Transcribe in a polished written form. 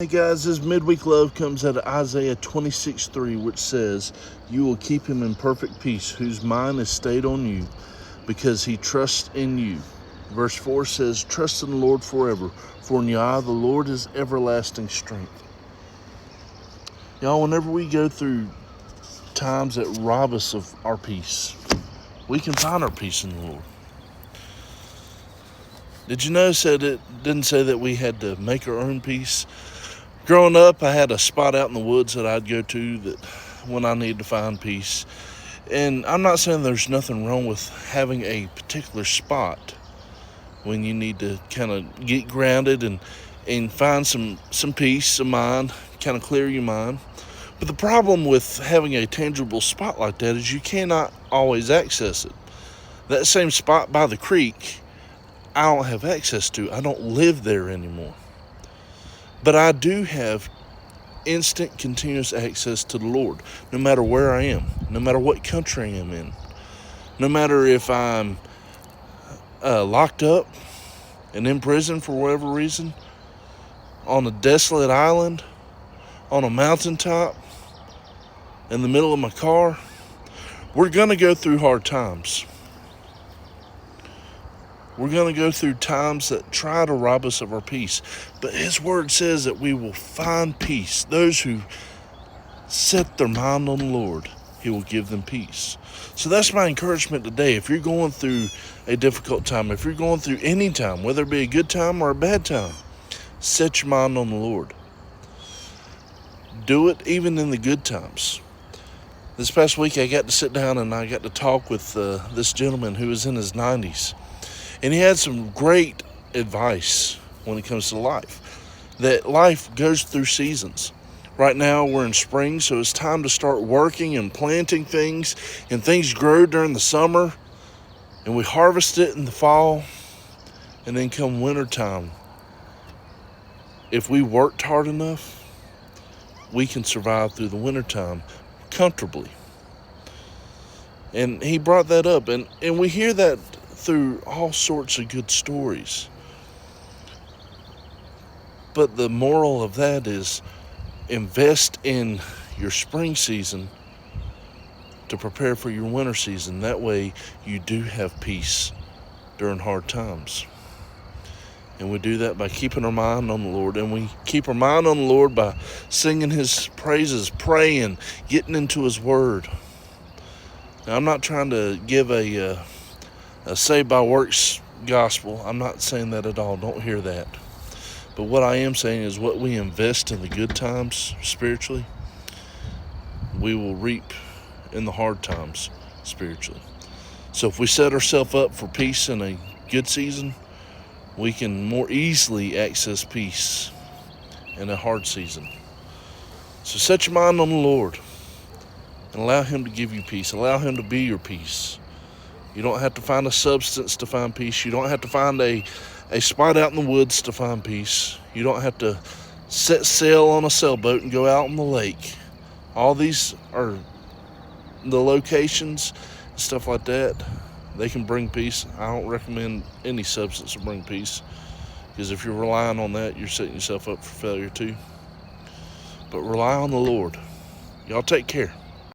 Hey guys, this midweek love comes out of Isaiah 26:3, which says, "You will keep him in perfect peace, whose mind is stayed on you, because he trusts in you." Verse 4 says, "Trust in the Lord forever, for in Yah the Lord is everlasting strength." Y'all, whenever we go through times that rob us of our peace, we can find our peace in the Lord. Did you notice that it didn't say that we had to make our own peace? Growing up, I had a spot out in the woods that I'd go to that when I needed to find peace. And I'm not saying there's nothing wrong with having a particular spot when you need to kind of get grounded and find some peace of mind, kind of clear your mind. But the problem with having a tangible spot like that is you cannot always access it. That same spot by the creek, I don't have access to. I don't live there anymore. But I do have instant, continuous access to the Lord, no matter where I am, no matter what country I'm in, no matter if I'm locked up and in prison for whatever reason, on a desolate island, on a mountaintop, in the middle of my car. We're going to go through hard times. We're going to go through times that try to rob us of our peace. But His Word says that we will find peace. Those who set their mind on the Lord, He will give them peace. So that's my encouragement today. If you're going through a difficult time, if you're going through any time, whether it be a good time or a bad time, set your mind on the Lord. Do it even in the good times. This past week I got to sit down and I got to talk with this gentleman who was in his 90s. And he had some great advice when it comes to life. That life goes through seasons. Right now we're in spring, so it's time to start working and planting things. And things grow during the summer. And we harvest it in the fall. And then come wintertime, if we worked hard enough, we can survive through the wintertime comfortably. And he brought that up. And we hear that through all sorts of good stories. But the moral of that is invest in your spring season to prepare for your winter season. That way you do have peace during hard times. And we do that by keeping our mind on the Lord. And we keep our mind on the Lord by singing His praises, praying, getting into His Word. Now, I'm not trying to give a saved by works gospel. I'm not saying that at all. Don't hear that. But what I am saying is what we invest in the good times spiritually, we will reap in the hard times spiritually. So if we set ourselves up for peace in a good season, we can more easily access peace in a hard season. So set your mind on the Lord and allow Him to give you peace. Allow Him to be your peace. You don't have to find a substance to find peace. You don't have to find a spot out in the woods to find peace. You don't have to set sail on a sailboat and go out on the lake. All these are the locations and stuff like that. They can bring peace. I don't recommend any substance to bring peace, because if you're relying on that, you're setting yourself up for failure too. But rely on the Lord. Y'all take care.